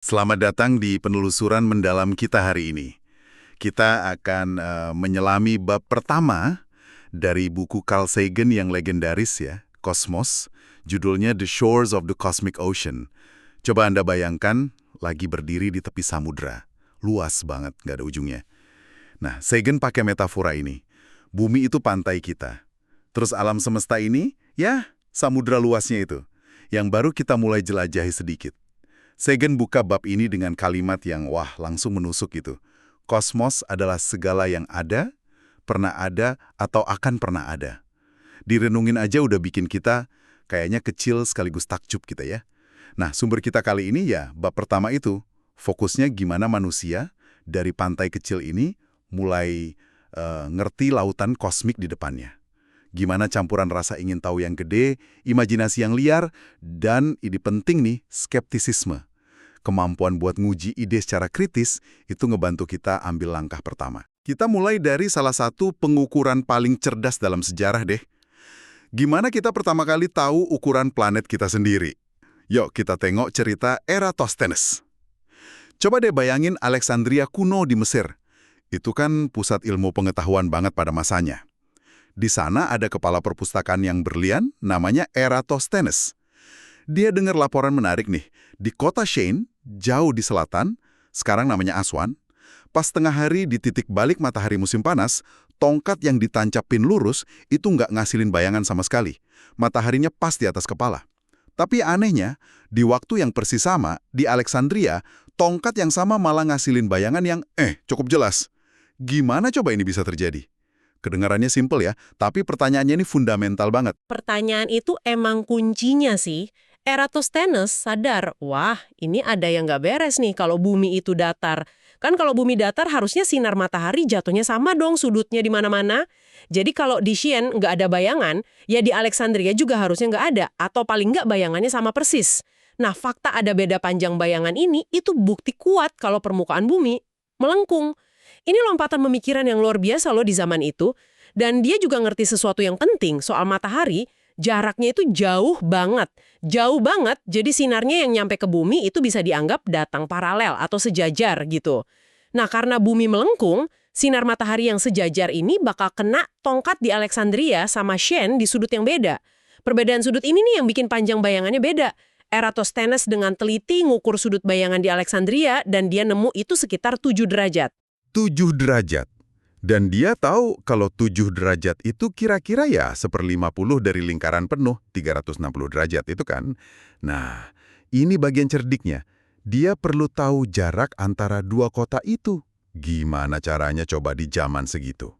Selamat datang di penelusuran mendalam kita hari ini. Kita akan menyelami bab pertama dari buku Carl Sagan yang legendaris ya, Cosmos, judulnya The Shores of the Cosmic Ocean. Coba Anda bayangkan lagi berdiri di tepi samudra. Luas banget, nggak ada ujungnya. Nah, Sagan pakai metafora ini. Bumi itu pantai kita. Terus alam semesta ini, ya samudra luasnya itu. Yang baru kita mulai jelajahi sedikit. Sagan buka bab ini dengan kalimat yang langsung menusuk gitu. Kosmos adalah segala yang ada, pernah ada, atau akan pernah ada. Direnungin aja udah bikin kita kayaknya kecil sekaligus takjub kita ya. Nah, sumber kita kali ini ya bab pertama itu. Fokusnya gimana manusia dari pantai kecil ini mulai ngerti lautan kosmik di depannya. Gimana campuran rasa ingin tahu yang gede, imajinasi yang liar, dan ini penting nih, skeptisisme. Kemampuan buat nguji ide secara kritis itu ngebantu kita ambil langkah pertama. Kita mulai dari salah satu pengukuran paling cerdas dalam sejarah deh. Gimana kita pertama kali tahu ukuran planet kita sendiri? Yuk kita tengok cerita Eratosthenes. Coba deh bayangin Alexandria kuno di Mesir. Itu kan pusat ilmu pengetahuan banget pada masanya. Di sana ada kepala perpustakaan yang berlian namanya Eratosthenes. Dia dengar laporan menarik nih. Di kota Shane, jauh di selatan, sekarang namanya Aswan, pas tengah hari di titik balik matahari musim panas, tongkat yang ditancapin lurus itu nggak ngasilin bayangan sama sekali. Mataharinya pas di atas kepala. Tapi anehnya, di waktu yang persis sama, di Alexandria, tongkat yang sama malah ngasilin bayangan yang cukup jelas. Gimana coba ini bisa terjadi? Kedengarannya simpel ya, tapi pertanyaannya ini fundamental banget. Pertanyaan itu emang kuncinya sih. Eratosthenes sadar, wah ini ada yang nggak beres nih kalau bumi itu datar. Kan kalau bumi datar harusnya sinar matahari jatuhnya sama dong sudutnya di mana-mana. Jadi kalau di Xi'an nggak ada bayangan, ya di Alexandria juga harusnya nggak ada. Atau paling nggak bayangannya sama persis. Nah fakta ada beda panjang bayangan ini itu bukti kuat kalau permukaan bumi melengkung. Ini lompatan pemikiran yang luar biasa loh di zaman itu. Dan dia juga ngerti sesuatu yang penting soal matahari. Jaraknya itu jauh banget. Jauh banget, jadi sinarnya yang nyampe ke bumi itu bisa dianggap datang paralel atau sejajar gitu. Nah, karena bumi melengkung, sinar matahari yang sejajar ini bakal kena tongkat di Alexandria sama Shane di sudut yang beda. Perbedaan sudut ini nih yang bikin panjang bayangannya beda. Eratosthenes dengan teliti ngukur sudut bayangan di Alexandria dan dia nemu itu sekitar 7 derajat. 7 derajat. Dan dia tahu kalau 7 derajat itu kira-kira ya 1/50 dari lingkaran penuh, 360 derajat itu kan. Nah, ini bagian cerdiknya. Dia perlu tahu jarak antara dua kota itu. Gimana caranya coba di zaman segitu?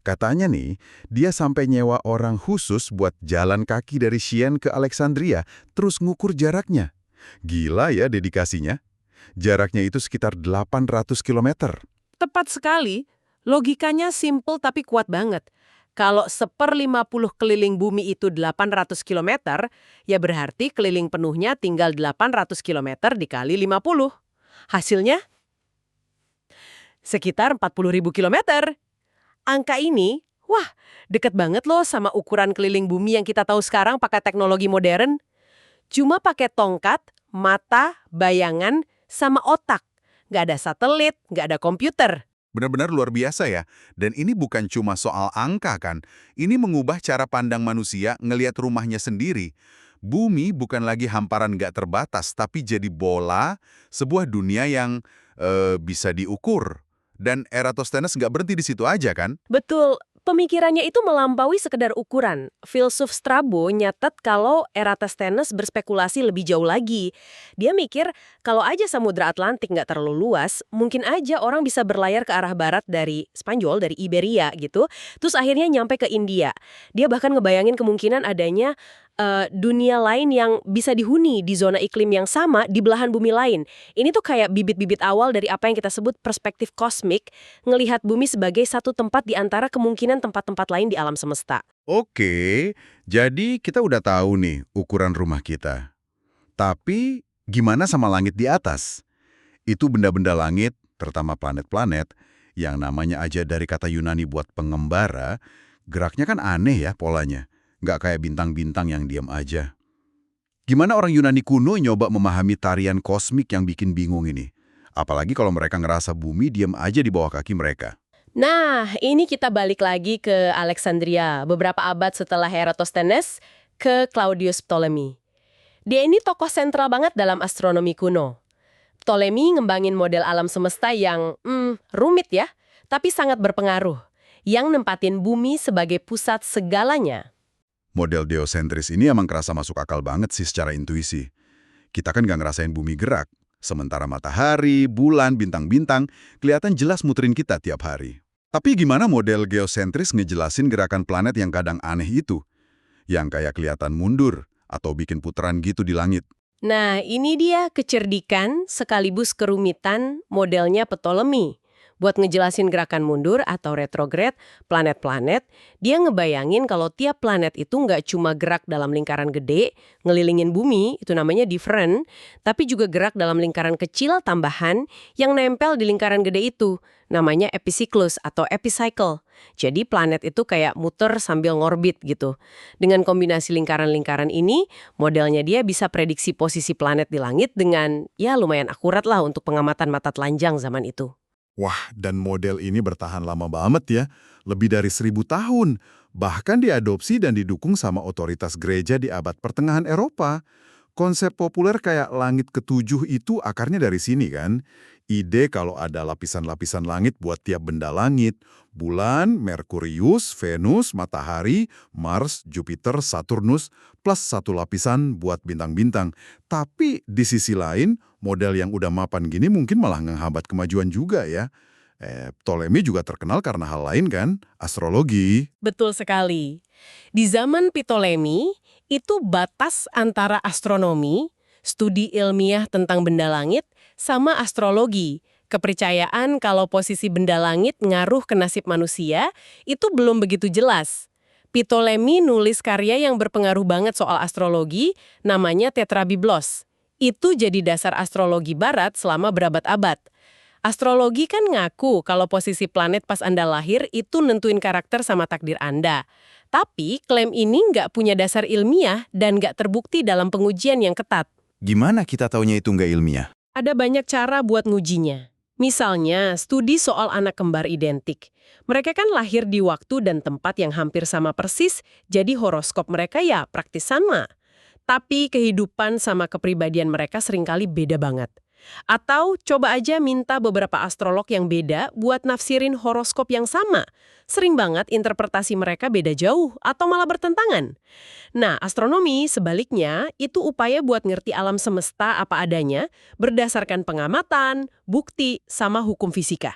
Katanya nih, dia sampai nyewa orang khusus buat jalan kaki dari Xi'an ke Alexandria, terus ngukur jaraknya. Gila ya dedikasinya. Jaraknya itu sekitar 800 kilometer. Tepat sekali. Logikanya simple tapi kuat banget. Kalau 1/50 keliling bumi itu 800 km, ya berarti keliling penuhnya tinggal 800 km dikali 50. Hasilnya sekitar 40.000 km. Angka ini, deket banget loh sama ukuran keliling bumi yang kita tahu sekarang pakai teknologi modern. Cuma pakai tongkat, mata, bayangan, sama otak. Nggak ada satelit, nggak ada komputer. Benar-benar luar biasa ya. Dan ini bukan cuma soal angka kan. Ini mengubah cara pandang manusia ngelihat rumahnya sendiri. Bumi bukan lagi hamparan nggak terbatas, tapi jadi bola, sebuah dunia yang bisa diukur. Dan Eratosthenes nggak berhenti di situ aja kan? Betul, pemikirannya itu melampaui sekedar ukuran. Filsuf Strabo nyatet kalau Eratosthenes berspekulasi lebih jauh lagi. Dia mikir kalau aja Samudra Atlantik nggak terlalu luas, mungkin aja orang bisa berlayar ke arah barat dari Spanyol, dari Iberia gitu, terus akhirnya nyampe ke India. Dia bahkan ngebayangin kemungkinan adanya dunia lain yang bisa dihuni di zona iklim yang sama di belahan bumi lain. Ini tuh kayak bibit-bibit awal dari apa yang kita sebut perspektif kosmik, ngelihat bumi sebagai satu tempat di antara kemungkinan tempat-tempat lain di alam semesta. Oke, jadi kita udah tahu nih ukuran rumah kita. Tapi gimana sama langit di atas? Itu benda-benda langit, terutama planet-planet, yang namanya aja dari kata Yunani buat pengembara, geraknya kan aneh ya polanya. Nggak kayak bintang-bintang yang diam aja. Gimana orang Yunani kuno nyoba memahami tarian kosmik yang bikin bingung ini? Apalagi kalau mereka ngerasa bumi diam aja di bawah kaki mereka. Nah, ini kita balik lagi ke Alexandria, beberapa abad setelah Eratosthenes ke Claudius Ptolemy. Dia ini tokoh sentral banget dalam astronomi kuno. Ptolemy ngembangin model alam semesta yang, rumit ya, tapi sangat berpengaruh, yang nempatin bumi sebagai pusat segalanya. Model geosentris ini emang kerasa masuk akal banget sih secara intuisi. Kita kan nggak ngerasain bumi gerak. Sementara matahari, bulan, bintang-bintang kelihatan jelas muterin kita tiap hari. Tapi gimana model geosentris ngejelasin gerakan planet yang kadang aneh itu? Yang kayak kelihatan mundur atau bikin putaran gitu di langit. Nah, ini dia kecerdikan sekaligus kerumitan modelnya Ptolemy. Buat ngejelasin gerakan mundur atau retrograde planet-planet, dia ngebayangin kalau tiap planet itu nggak cuma gerak dalam lingkaran gede, ngelilingin bumi, itu namanya different, tapi juga gerak dalam lingkaran kecil tambahan yang nempel di lingkaran gede itu, namanya episiklus atau epicycle. Jadi planet itu kayak muter sambil ngorbit gitu. Dengan kombinasi lingkaran-lingkaran ini, modelnya dia bisa prediksi posisi planet di langit dengan, ya lumayan akurat lah untuk pengamatan mata telanjang zaman itu. Wah, dan model ini bertahan lama banget ya, lebih dari 1000 tahun. Bahkan diadopsi dan didukung sama otoritas gereja di abad pertengahan Eropa. Konsep populer kayak langit ketujuh itu akarnya dari sini kan. Ide kalau ada lapisan-lapisan langit buat tiap benda langit. Bulan, Merkurius, Venus, Matahari, Mars, Jupiter, Saturnus, plus satu lapisan buat bintang-bintang. Tapi di sisi lain, model yang udah mapan gini mungkin malah menghambat kemajuan juga ya. Ptolemy juga terkenal karena hal lain kan, astrologi. Betul sekali. Di zaman Ptolemy, itu batas antara astronomi, studi ilmiah tentang benda langit, sama astrologi. Kepercayaan kalau posisi benda langit ngaruh ke nasib manusia, itu belum begitu jelas. Ptolemy nulis karya yang berpengaruh banget soal astrologi, namanya Tetrabiblos. Itu jadi dasar astrologi barat selama berabad-abad. Astrologi kan ngaku kalau posisi planet pas Anda lahir itu nentuin karakter sama takdir Anda. Tapi klaim ini nggak punya dasar ilmiah dan nggak terbukti dalam pengujian yang ketat. Gimana kita taunya itu nggak ilmiah? Ada banyak cara buat ngujinya. Misalnya, studi soal anak kembar identik. Mereka kan lahir di waktu dan tempat yang hampir sama persis, jadi horoskop mereka ya praktis sama. Tapi kehidupan sama kepribadian mereka seringkali beda banget. Atau coba aja minta beberapa astrolog yang beda buat nafsirin horoskop yang sama. Sering banget interpretasi mereka beda jauh atau malah bertentangan. Nah, astronomi sebaliknya itu upaya buat ngerti alam semesta apa adanya berdasarkan pengamatan, bukti, sama hukum fisika.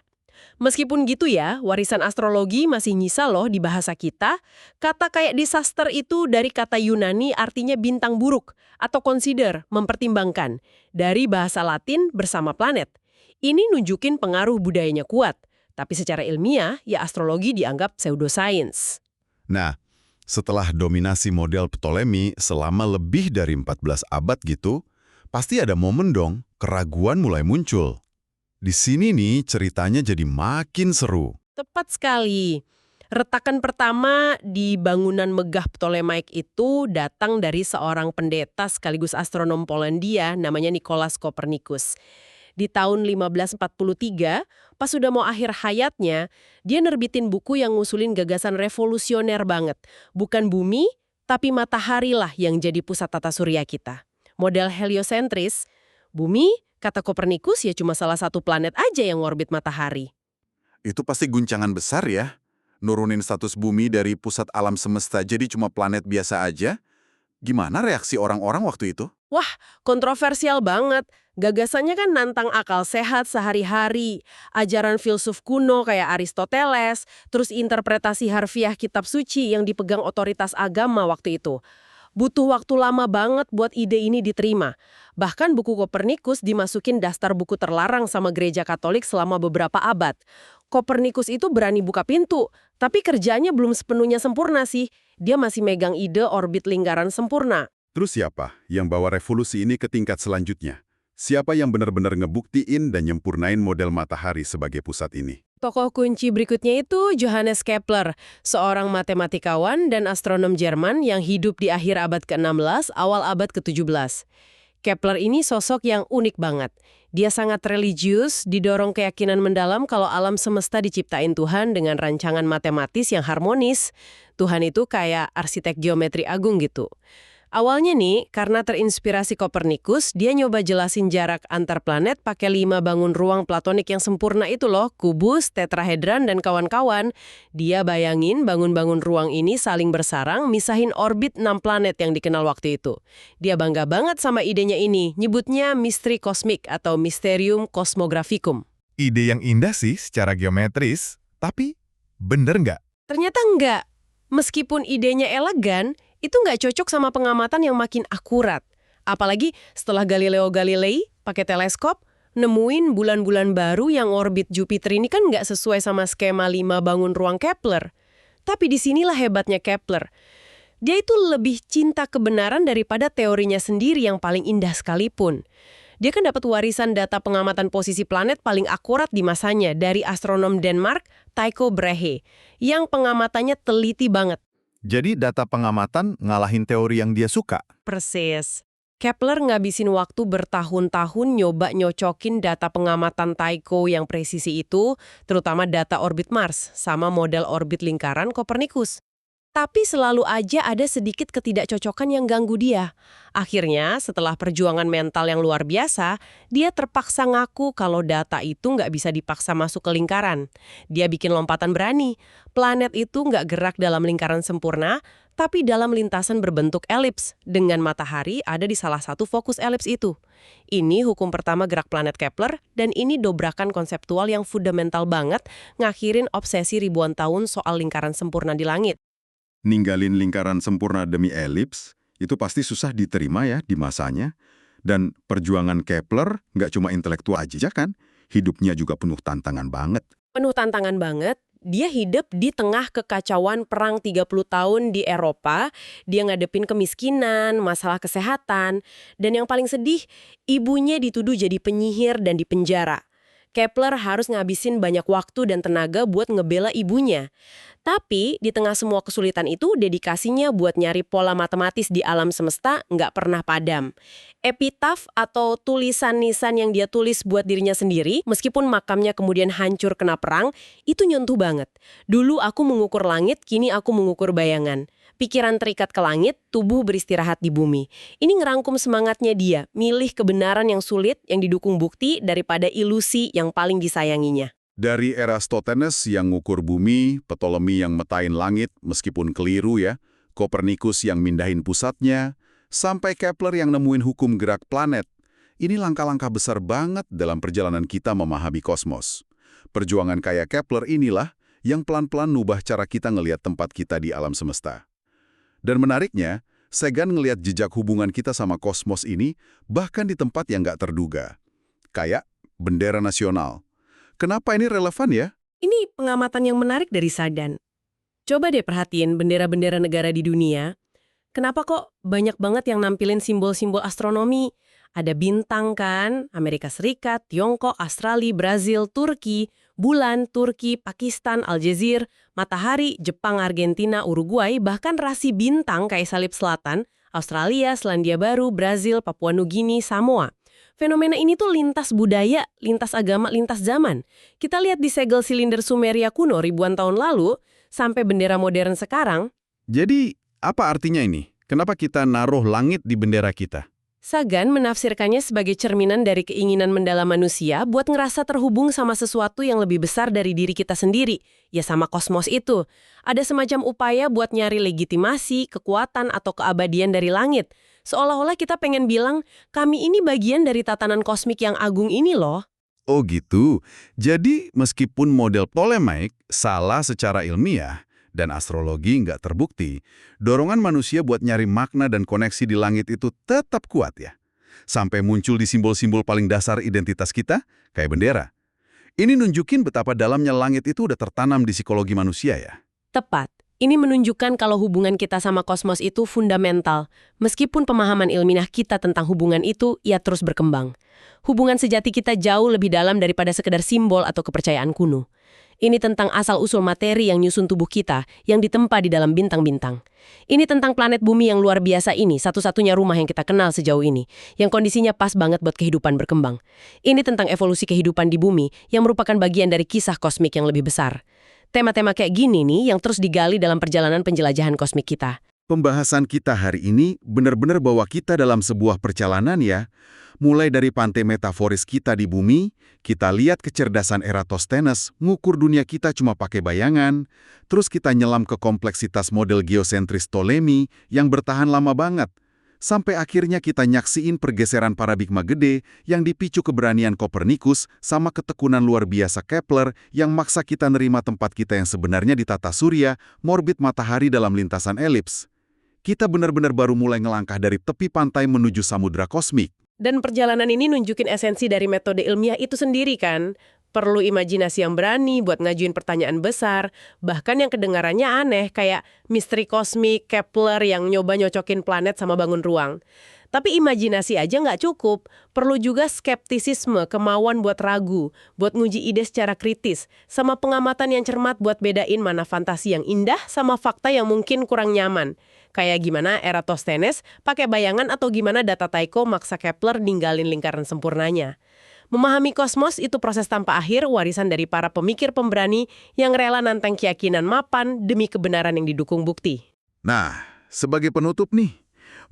Meskipun gitu ya, warisan astrologi masih nyisa loh di bahasa kita. Kata kayak disaster itu dari kata Yunani artinya bintang buruk atau consider, mempertimbangkan, dari bahasa Latin bersama planet. Ini nunjukin pengaruh budayanya kuat, tapi secara ilmiah ya astrologi dianggap pseudoscience. Nah, setelah dominasi model Ptolemy selama lebih dari 14 abad gitu, pasti ada momen dong keraguan mulai muncul. Di sini nih ceritanya jadi makin seru. Tepat sekali. Retakan pertama di bangunan megah Ptolemaik itu datang dari seorang pendeta sekaligus astronom Polandia namanya Nicolaus Copernicus. Di tahun 1543, pas sudah mau akhir hayatnya, dia nerbitin buku yang ngusulin gagasan revolusioner banget. Bukan bumi, tapi matahari lah yang jadi pusat tata surya kita. Model heliosentris, bumi, kata Copernicus ya cuma salah satu planet aja yang ngorbit matahari. Itu pasti guncangan besar ya. Nurunin status bumi dari pusat alam semesta jadi cuma planet biasa aja. Gimana reaksi orang-orang waktu itu? Wah, kontroversial banget. Gagasannya kan nantang akal sehat sehari-hari. Ajaran filsuf kuno kayak Aristoteles, terus interpretasi harfiah kitab suci yang dipegang otoritas agama waktu itu. Butuh waktu lama banget buat ide ini diterima. Bahkan buku Kopernikus dimasukin daftar buku terlarang sama gereja Katolik selama beberapa abad. Kopernikus itu berani buka pintu, tapi kerjanya belum sepenuhnya sempurna sih. Dia masih megang ide orbit lingkaran sempurna. Terus siapa yang bawa revolusi ini ke tingkat selanjutnya? Siapa yang benar-benar ngebuktiin dan nyempurnain model matahari sebagai pusat ini? Tokoh kunci berikutnya itu Johannes Kepler, seorang matematikawan dan astronom Jerman yang hidup di akhir abad ke-16, awal abad ke-17. Kepler ini sosok yang unik banget. Dia sangat religius, didorong keyakinan mendalam kalau alam semesta diciptain Tuhan dengan rancangan matematis yang harmonis. Tuhan itu kayak arsitek geometri agung gitu. Awalnya nih, karena terinspirasi Kopernikus, dia nyoba jelasin jarak antar planet pakai 5 bangun ruang platonik yang sempurna itu loh, kubus, tetrahedran, dan kawan-kawan. Dia bayangin bangun-bangun ruang ini saling bersarang, misahin orbit 6 planet yang dikenal waktu itu. Dia bangga banget sama idenya ini, nyebutnya misteri kosmik atau Mysterium Cosmographicum. Ide yang indah sih secara geometris, tapi bener nggak? Ternyata enggak. Meskipun idenya elegan, itu nggak cocok sama pengamatan yang makin akurat. Apalagi setelah Galileo Galilei pakai teleskop, nemuin bulan-bulan baru yang orbit Jupiter ini kan nggak sesuai sama skema 5 bangun ruang Kepler. Tapi disinilah hebatnya Kepler. Dia itu lebih cinta kebenaran daripada teorinya sendiri yang paling indah sekalipun. Dia kan dapat warisan data pengamatan posisi planet paling akurat di masanya dari astronom Denmark, Tycho Brahe, yang pengamatannya teliti banget. Jadi data pengamatan ngalahin teori yang dia suka. Persis. Kepler ngabisin waktu bertahun-tahun nyoba nyocokin data pengamatan Tycho yang presisi itu, terutama data orbit Mars, sama model orbit lingkaran Kopernikus. Tapi selalu aja ada sedikit ketidakcocokan yang ganggu dia. Akhirnya, setelah perjuangan mental yang luar biasa, dia terpaksa ngaku kalau data itu nggak bisa dipaksa masuk ke lingkaran. Dia bikin lompatan berani. Planet itu nggak gerak dalam lingkaran sempurna, tapi dalam lintasan berbentuk elips, dengan matahari ada di salah satu fokus elips itu. Ini hukum pertama gerak planet Kepler, dan ini dobrakan konseptual yang fundamental banget, ngakhirin obsesi ribuan tahun soal lingkaran sempurna di langit. Ninggalin lingkaran sempurna demi elips, itu pasti susah diterima ya di masanya. Dan perjuangan Kepler nggak cuma intelektual aja kan, hidupnya juga penuh tantangan banget. Penuh tantangan banget, dia hidup di tengah kekacauan perang 30 tahun di Eropa, dia ngadepin kemiskinan, masalah kesehatan, dan yang paling sedih, ibunya dituduh jadi penyihir dan dipenjara. Kepler harus ngabisin banyak waktu dan tenaga buat ngebela ibunya. Tapi di tengah semua kesulitan itu, dedikasinya buat nyari pola matematis di alam semesta nggak pernah padam. Epitaf atau tulisan nisan yang dia tulis buat dirinya sendiri, meskipun makamnya kemudian hancur kena perang, itu nyentuh banget. Dulu aku mengukur langit, kini aku mengukur bayangan. Pikiran terikat ke langit, tubuh beristirahat di bumi. Ini ngerangkum semangatnya dia, milih kebenaran yang sulit, yang didukung bukti, daripada ilusi yang paling disayanginya. Dari Eratosthenes yang ngukur bumi, Ptolemy yang metain langit meskipun keliru ya, Kopernikus yang mindahin pusatnya, sampai Kepler yang nemuin hukum gerak planet. Ini langkah-langkah besar banget dalam perjalanan kita memahami kosmos. Perjuangan kayak Kepler inilah yang pelan-pelan nubah cara kita ngelihat tempat kita di alam semesta. Dan menariknya, Sagan ngelihat jejak hubungan kita sama kosmos ini bahkan di tempat yang nggak terduga. Kayak bendera nasional. Kenapa ini relevan ya? Ini pengamatan yang menarik dari Sagan. Coba deh perhatiin bendera-bendera negara di dunia. Kenapa kok banyak banget yang nampilin simbol-simbol astronomi? Ada bintang kan, Amerika Serikat, Tiongkok, Australia, Brazil, Turki, bulan, Turki, Pakistan, Aljazeera, matahari, Jepang, Argentina, Uruguay, bahkan rasi bintang kayak salib selatan, Australia, Selandia Baru, Brazil, Papua Nugini, Samoa. Fenomena ini tuh lintas budaya, lintas agama, lintas zaman. Kita lihat di segel silinder Sumeria kuno ribuan tahun lalu, sampai bendera modern sekarang. Jadi, apa artinya ini? Kenapa kita naruh langit di bendera kita? Sagan menafsirkannya sebagai cerminan dari keinginan mendalam manusia buat ngerasa terhubung sama sesuatu yang lebih besar dari diri kita sendiri, ya sama kosmos itu. Ada semacam upaya buat nyari legitimasi, kekuatan, atau keabadian dari langit. Seolah-olah kita pengen bilang, kami ini bagian dari tatanan kosmik yang agung ini loh. Oh gitu. Jadi, meskipun model Ptolemaic salah secara ilmiah, dan astrologi nggak terbukti, dorongan manusia buat nyari makna dan koneksi di langit itu tetap kuat ya. Sampai muncul di simbol-simbol paling dasar identitas kita, kayak bendera. Ini nunjukin betapa dalamnya langit itu udah tertanam di psikologi manusia ya. Tepat. Ini menunjukkan kalau hubungan kita sama kosmos itu fundamental. Meskipun pemahaman ilmiah kita tentang hubungan itu, ia terus berkembang. Hubungan sejati kita jauh lebih dalam daripada sekedar simbol atau kepercayaan kuno. Ini tentang asal-usul materi yang nyusun tubuh kita, yang ditempa di dalam bintang-bintang. Ini tentang planet bumi yang luar biasa ini, satu-satunya rumah yang kita kenal sejauh ini, yang kondisinya pas banget buat kehidupan berkembang. Ini tentang evolusi kehidupan di bumi, yang merupakan bagian dari kisah kosmik yang lebih besar. Tema-tema kayak gini nih yang terus digali dalam perjalanan penjelajahan kosmik kita. Pembahasan kita hari ini benar-benar bawa kita dalam sebuah perjalanan ya. Mulai dari pantai metaforis kita di bumi, kita lihat kecerdasan Eratosthenes ngukur dunia kita cuma pakai bayangan, terus kita nyelam ke kompleksitas model geosentris Ptolemy yang bertahan lama banget, sampai akhirnya kita nyaksiin pergeseran paradigma gede yang dipicu keberanian Kopernikus sama ketekunan luar biasa Kepler yang maksa kita nerima tempat kita yang sebenarnya di tata surya, morbit matahari dalam lintasan elips. Kita benar-benar baru mulai ngelangkah dari tepi pantai menuju samudra kosmik. Dan perjalanan ini nunjukin esensi dari metode ilmiah itu sendiri kan? Perlu imajinasi yang berani buat ngajuin pertanyaan besar, bahkan yang kedengarannya aneh kayak misteri kosmik, Kepler yang nyoba nyocokin planet sama bangun ruang. Tapi imajinasi aja nggak cukup, perlu juga skeptisisme, kemauan buat ragu, buat nguji ide secara kritis, sama pengamatan yang cermat buat bedain mana fantasi yang indah sama fakta yang mungkin kurang nyaman. Kayak gimana Eratosthenes pakai bayangan atau gimana data Tycho maksa Kepler ninggalin lingkaran sempurnanya. Memahami kosmos itu proses tanpa akhir, warisan dari para pemikir pemberani yang rela nantang keyakinan mapan demi kebenaran yang didukung bukti. Nah, sebagai penutup nih,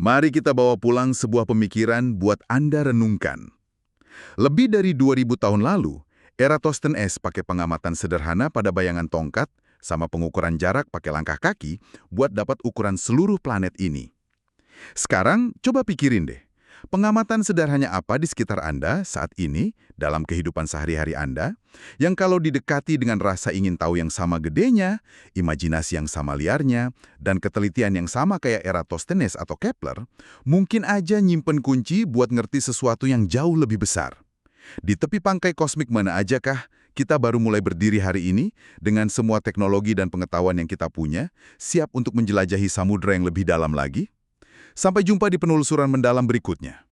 mari kita bawa pulang sebuah pemikiran buat Anda renungkan. Lebih dari 2000 tahun lalu, Eratosthenes pakai pengamatan sederhana pada bayangan tongkat sama pengukuran jarak pakai langkah kaki buat dapat ukuran seluruh planet ini. Sekarang, coba pikirin deh. Pengamatan sederhana apa di sekitar Anda saat ini dalam kehidupan sehari-hari Anda yang kalau didekati dengan rasa ingin tahu yang sama gedenya, imajinasi yang sama liarnya, dan ketelitian yang sama kayak Eratosthenes atau Kepler, mungkin aja nyimpen kunci buat ngerti sesuatu yang jauh lebih besar. Di tepi pangkai kosmik mana aja kah kita baru mulai berdiri hari ini dengan semua teknologi dan pengetahuan yang kita punya, siap untuk menjelajahi samudera yang lebih dalam lagi? Sampai jumpa di penelusuran mendalam berikutnya.